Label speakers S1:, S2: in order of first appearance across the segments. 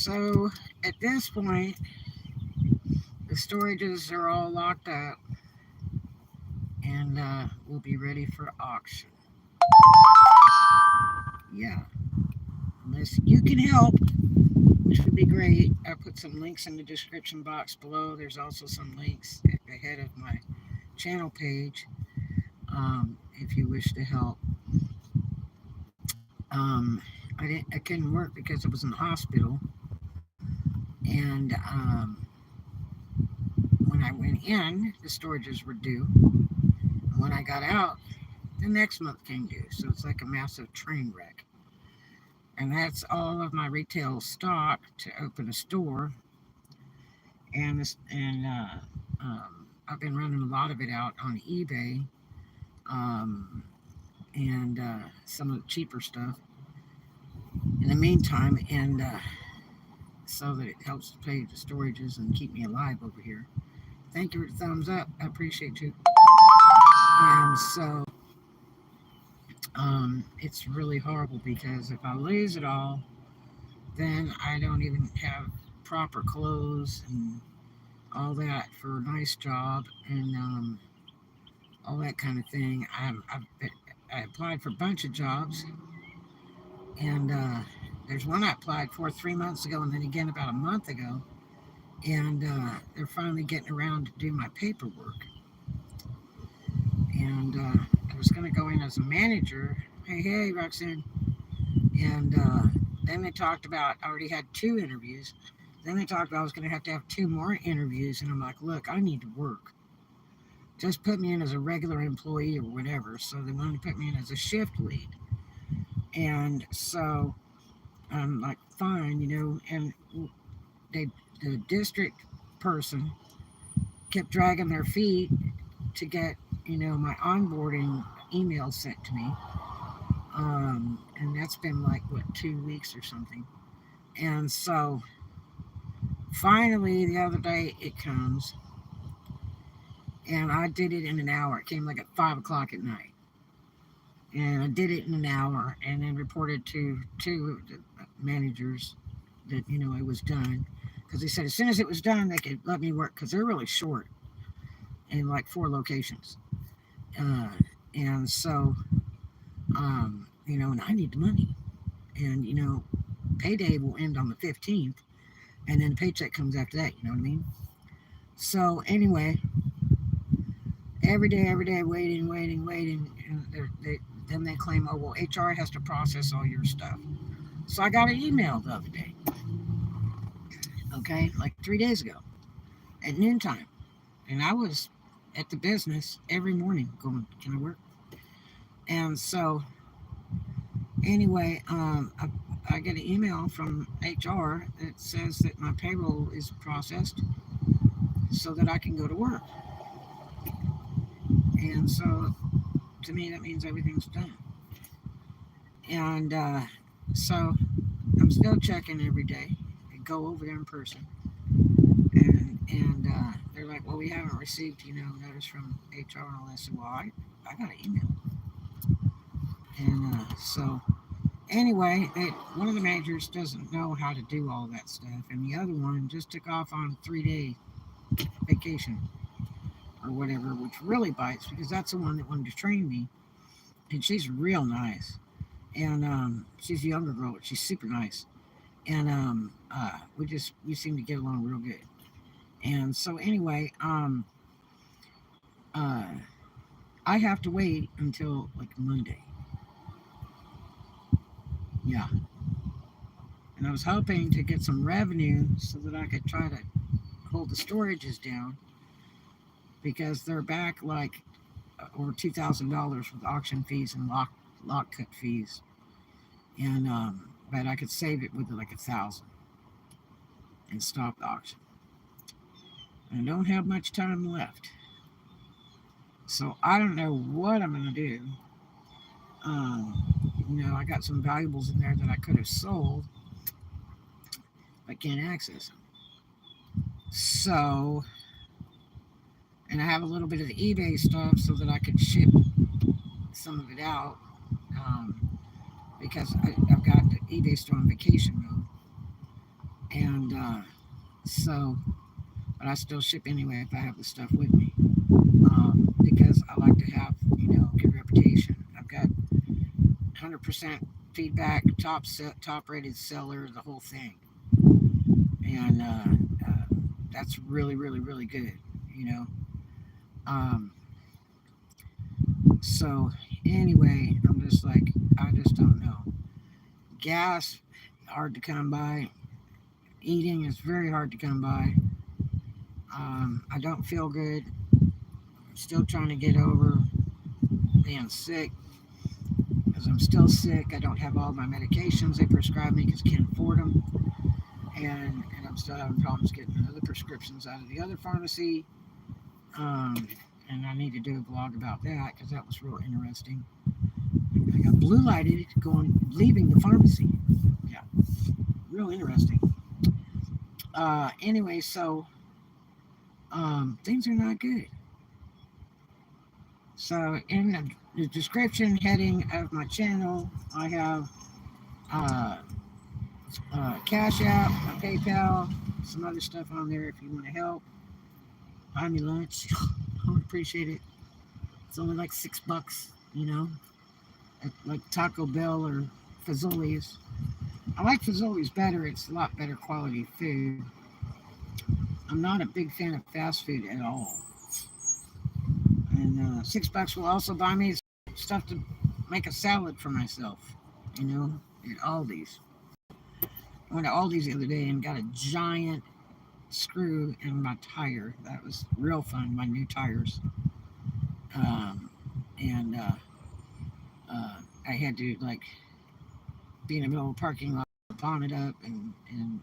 S1: So at this point, the storages are all locked up and we'll be ready for auction. Yeah, unless you can help, which would be great. I put some links in the description box below. There's also some links at the head of my channel page if you wish to help. I couldn't work because I was in the hospital, and when I went in, the storages were due. And when I got out, the next month came due. So it's like a massive train wreck. And that's all of my retail stock to open a store. And I've been running a lot of it out on eBay um, and some of the cheaper stuff in the meantime, and so that it helps to pay the storages and keep me alive over here. Thank you for the thumbs up. I appreciate you. And so it's really horrible because if I lose it all, then I don't even have proper clothes and all that for a nice job and all that kind of thing. I applied for a bunch of jobs, and there's one I applied for 3 months ago, and then again about a month ago, and they're finally getting around to do my paperwork. And I was going to go in as a manager. Hey, Roxanne. And then they talked about I already had 2 interviews. Then they talked about I was going to have 2 more interviews, and I'm like, look, I need to work. Just put me in as a regular employee or whatever. So they wanted to put me in as a shift lead. And so I'm like, fine, and they, the district person kept dragging their feet to get, my onboarding email sent to me. And that's been like, what, 2 weeks or something. And so finally, the other day, it comes. And I did it in an hour. It came like at 5 o'clock at night. And I did it in an hour and then reported to 2 managers that, it was done. Because they said as soon as it was done, they could let me work because they're really short in like 4 locations. Uh, and so, and I need the money. And, payday will end on the 15th. And then the paycheck comes after that. You know what I mean? So, anyway, every day, waiting. And then they claim, oh, well, HR has to process all your stuff. So I got an email the other day, okay, like 3 days ago at noontime. And I was at the business every morning going, can I work? And so, anyway, I get an email from HR that says that my payroll is processed so that I can go to work. And so, to me, that means everything's done. And so I'm still checking every day. I go over there in person, and they're like, "Well, we haven't received, notice from HR and all that." So, well, I got an email, and so anyway, one of the managers doesn't know how to do all that stuff, and the other one just took off on a 3-day vacation or whatever, which really bites because that's the one that wanted to train me, and she's real nice. And she's a younger girl, but she's super nice. And we seem to get along real good. And so anyway, uh, I have to wait until like Monday. Yeah, and I was hoping to get some revenue so that I could try to hold the storages down because they're back like over $2,000 with auction fees and lock cut fees. And but I could save it with like 1,000 and stop the auction. And I don't have much time left, so I don't know what I'm gonna do. I got some valuables in there that I could have sold, but can't access them. So, and I have a little bit of the eBay stuff so that I could ship some of it out because I've got the eBay store on vacation mode. so, but I still ship anyway if I have the stuff with me, because I like to have, good reputation. I've got 100% feedback, top rated seller, the whole thing, and that's really, really, really good, you know. Um, so anyway, I'm just like, I just don't know. Gas, hard to come by. Eating is very hard to come by. I don't feel good. I'm still trying to get over being sick because I'm still sick. I don't have all my medications they prescribed me because I can't afford them. And I'm still having problems getting other prescriptions out of the other pharmacy. Um, and I need to do a vlog about that because that was real interesting. I got blue lighted leaving the pharmacy. Yeah, real interesting. Anyway, so things are not good. So in the description heading of my channel, I have uh, Cash App, PayPal, some other stuff on there if you want to help. Buy me lunch. I would appreciate it. It's only like $6, at like Taco Bell or Fazoli's. I like Fazoli's better. It's a lot better quality food. I'm not a big fan of fast food at all. And $6 will also buy me stuff to make a salad for myself. At Aldi's. I went to Aldi's the other day and got a giant screw in my tire. That was real fun. My new tires. And I had to be in the middle of a parking lot, pawn it up, and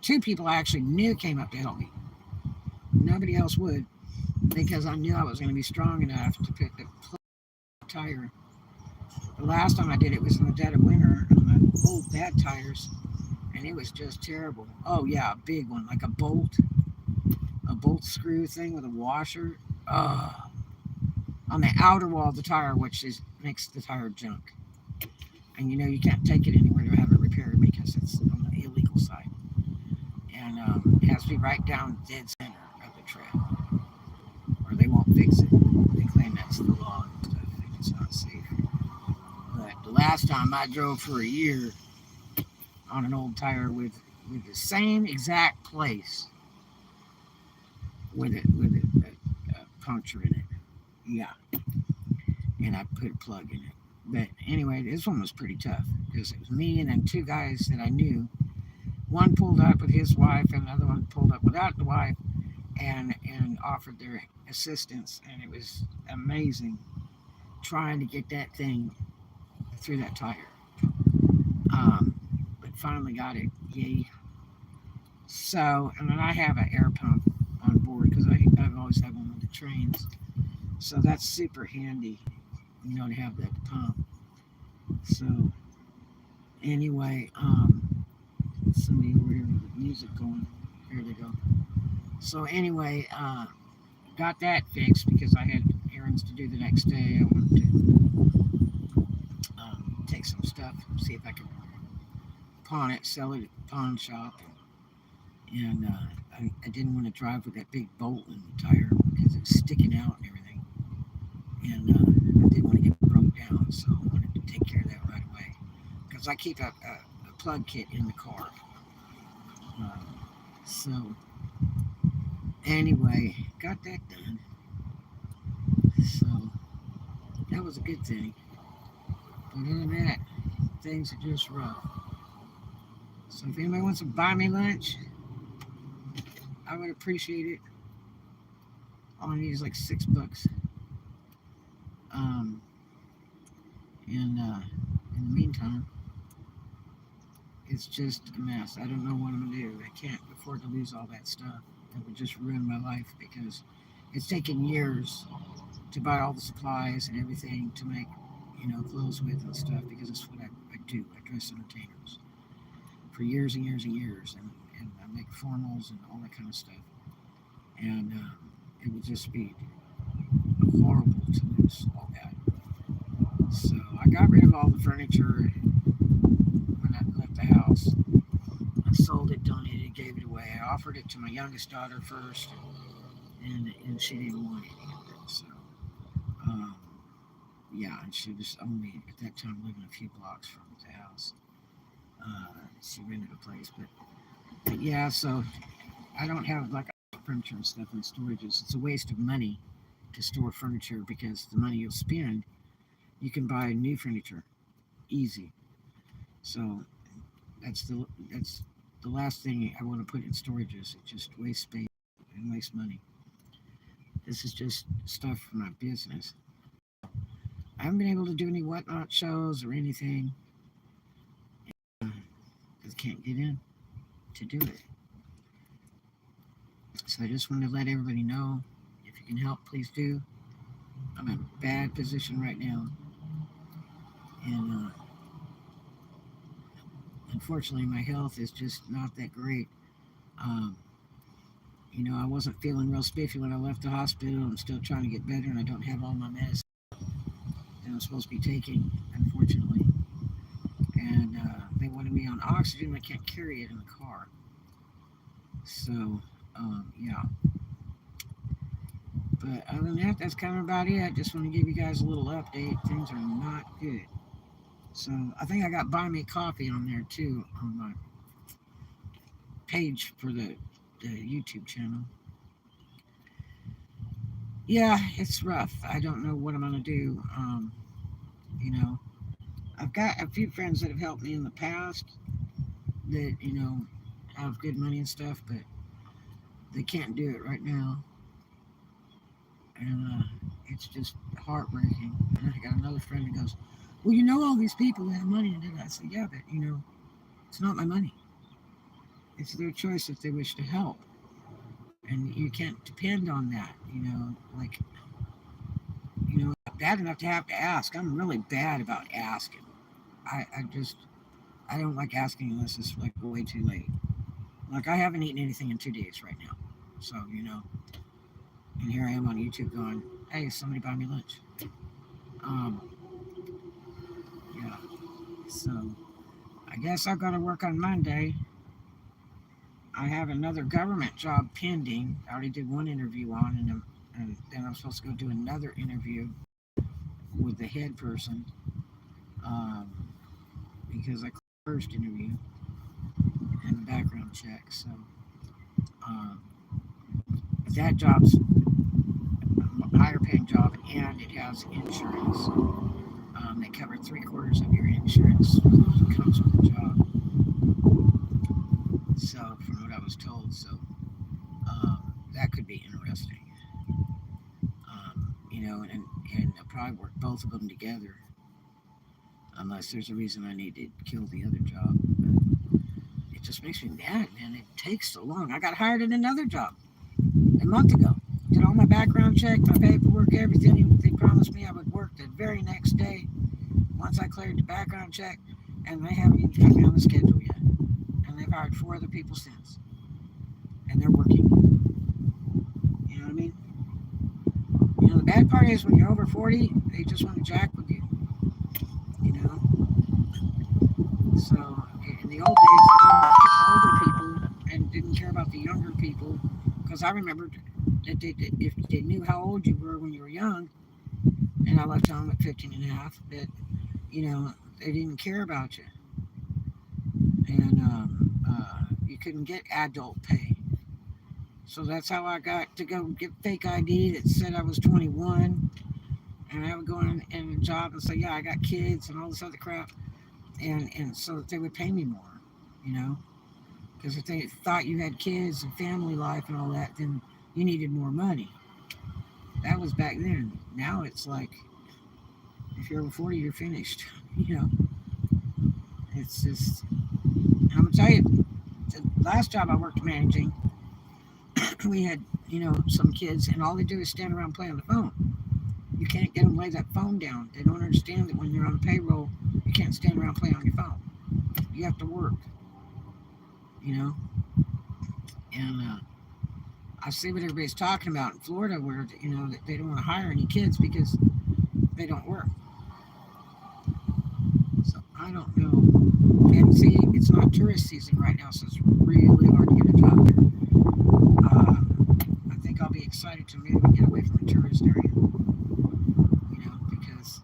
S1: two people I actually knew came up to help me. Nobody else would because I knew I was going to be strong enough to pick the tire. The last time I did it was in the dead of winter on my old bad tires, and it was just terrible. Oh yeah, a big one, like a bolt screw thing with a washer. On the outer wall of the tire, which makes the tire junk. And you can't take it anywhere to have it repaired because it's on the illegal side. And it has to be right down dead center of the trail, or they won't fix it. They claim that's the law and stuff. It's not safe. But the last time I drove for a year on an old tire with the same exact place with a puncture in it. Yeah. And I put a plug in it. But anyway, this one was pretty tough because it was me and then two guys that I knew. One pulled up with his wife and another one pulled up without the wife and offered their assistance. And it was amazing trying to get that thing through that tire. But finally got it. Yay. So, and then I have an air pump on board because I've always had one with the trains. So that's super handy, to have that pump. So anyway, somebody over here with the music going. Here they go. So anyway, got that fixed because I had errands to do the next day. I wanted to take some stuff, see if I could pawn it, sell it at the pawn shop. And I didn't want to drive with that big bolt in the tire because it was sticking out and everything. And I didn't want to get broke down, so I wanted to take care of that right away. Because I keep a plug kit in the car. So, anyway, got that done. So, that was a good thing. But other than that, things are just rough. So, if anybody wants to buy me lunch, I would appreciate it. All I need is like $6. And in the meantime, it's just a mess. I don't know what I'm gonna do. I can't afford to lose all that stuff. It would just ruin my life because it's taken years to buy all the supplies and everything to make, clothes with and stuff because it's what I do. I dress entertainers for years and years and years, and I make formals and all that kind of stuff. And it would just be horrible to lose all that. So I got rid of all the furniture when I left the house. I sold it, donated it, gave it away. I offered it to my youngest daughter first, and she didn't want any of it. So, um, yeah, and she was only at that time living a few blocks from the house. She rented a place, but yeah, so I don't have like furniture and stuff in storages. It's a waste of money to store furniture because the money you'll spend, you can buy new furniture easy. So that's the last thing I want to put in storages. It just wastes space and wastes money. This is just stuff for my business. I haven't been able to do any whatnot shows or anything because I can't get in to do it. So I just want to let everybody know, if you can help, please do. I'm in a bad position right now, and unfortunately, my health is just not that great. Um, I wasn't feeling real spiffy when I left the hospital. I'm still trying to get better, and I don't have all my medicine that I'm supposed to be taking, unfortunately. And they wanted me on oxygen. I can't carry it in the car. So, yeah. But other than that, that's kind of about it. I just want to give you guys a little update. Things are not good. So I think I got Buy Me Coffee on there too, on my page for the YouTube channel. Yeah, it's rough. I don't know what I'm going to do. I've got a few friends that have helped me in the past that, have good money and stuff, but they can't do it right now. And it's just heartbreaking. And I got another friend that goes, well, all these people that have money and do that. I said, yeah, but, it's not my money. It's their choice if they wish to help. And you can't depend on that, like, bad enough to have to ask. I'm really bad about asking. I don't like asking unless it's like way too late. Like, I haven't eaten anything in 2 days right now. So, and here I am on YouTube going, hey, somebody buy me lunch. Yeah. So I guess I've got to work on Monday. I have another government job pending. I already did one interview on, and then I'm supposed to go do another interview with the head person, because I closed the first interview and the background check. So that job's a higher paying job, and it has insurance. They cover 3/4 of your insurance that comes with the job. So, from what I was told, that could be interesting. And I'll probably work both of them together, unless there's a reason I need to kill the other job. But it just makes me mad, man. It takes so long. I got hired at another job a month ago. Did all my background check, my paperwork, everything. They promised me I would work the very next day once I cleared the background check, and they haven't even put me on the schedule yet. And they've hired 4 other people since, and they're working. You know what I mean? The bad part is when you're over 40, they just want to jack with you. So in the old days, they older people and didn't care about the younger people, because I remembered that if they knew how old you were when you were young, and I left home at 15 and a half, that they didn't care about you, and you couldn't get adult pay. So that's how I got to go get fake ID that said I was 21, and I would go in a job and say, yeah, I got kids and all this other crap, and so that they would pay me more, because if they thought you had kids and family life and all that, then you needed more money. That was back then. Now it's like, if you're over 40, you're finished. It's just, I'm gonna tell you, the last job I worked managing, we had, some kids, and all they do is stand around and play on the phone. You can't get them to lay that phone down. They don't understand that when you're on a payroll, you can't stand around and play on your phone. You have to work, and I see what everybody's talking about in Florida, where, that they don't want to hire any kids because they don't work. So I don't know. And see, it's not tourist season right now, so it's really hard to get a job there. I think I'll be excited to move and get away from the tourist area, because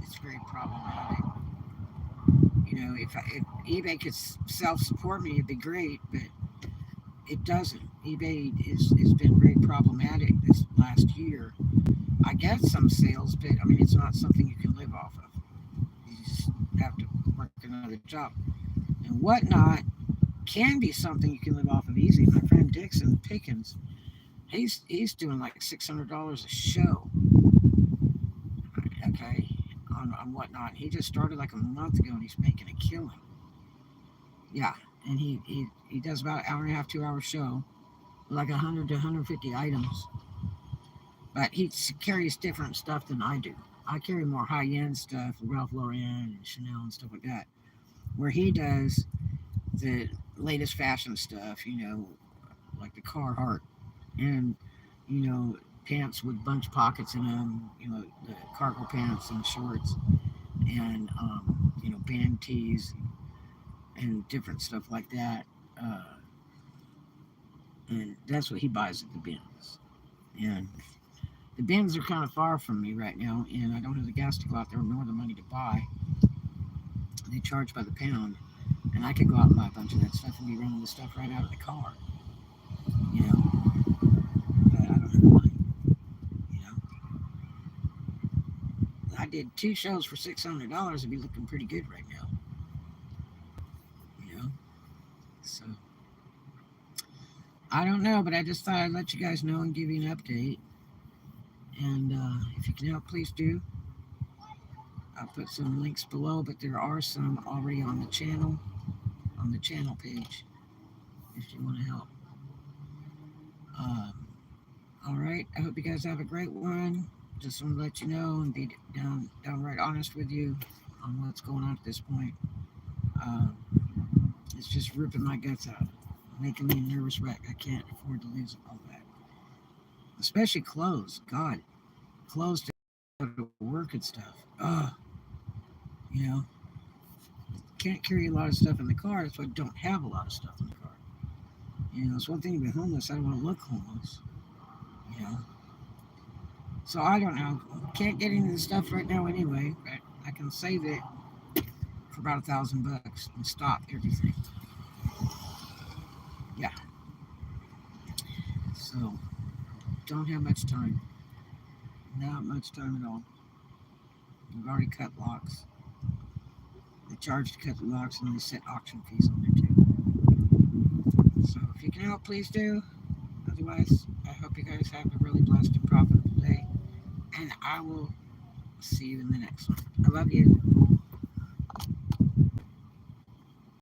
S1: it's very problematic. If eBay could self support me, it'd be great, but it doesn't. eBay has been very problematic this last year. I get some sales, but I mean, it's not something you can live off of. You just have to work another job. And whatnot can be something you can live off of easy. My friend Dixon Pickens, he's doing like $600 a show, okay, on whatnot. He just started like a month ago and he's making a killing. Yeah, and he does about an hour and a half, 2 hour show, like 100 to 150 items. But he carries different stuff than I do. I carry more high end stuff, Ralph Lauren and Chanel and stuff like that. Where he does the latest fashion stuff, like the Carhartt and pants with bunch pockets in them, the cargo pants and shorts, and band tees and different stuff like that. Uh, and that's what he buys at the bins. And the bins are kind of far from me right now, and I don't have the gas to go out there nor the money to buy. They charge by the pound, and I could go out and buy a bunch of that stuff and be running the stuff right out of the car, you know. But I don't have the money, you know. I did 2 shows for $600. It'd be looking pretty good right now, you know. So I don't know, but I just thought I'd let you guys know and give you an update. And if you can help, please do. I'll put some links below, but there are some already on the channel page, if you want to help. Um, all right. I hope you guys have a great one. Just want to let you know and be downright honest with you on what's going on at this point. Um, it's just ripping my guts out, making me a nervous wreck. I can't afford to lose all that, especially clothes. God, clothes to go to work and stuff. You know, can't carry a lot of stuff in the car. That's why I don't have a lot of stuff in the car. It's one thing to be homeless. I don't want to look homeless. You know, so I don't know. Can't get into the stuff right now anyway. But I can save it for about $1,000 and stop everything. Yeah. So don't have much time. Not much time at all. We've already cut locks. They charge to cut the locks and they set auction fees on there too. So if you can help, please do. Otherwise, I hope you guys have a really blessed and profitable day. And I will see you in the next one. I love you.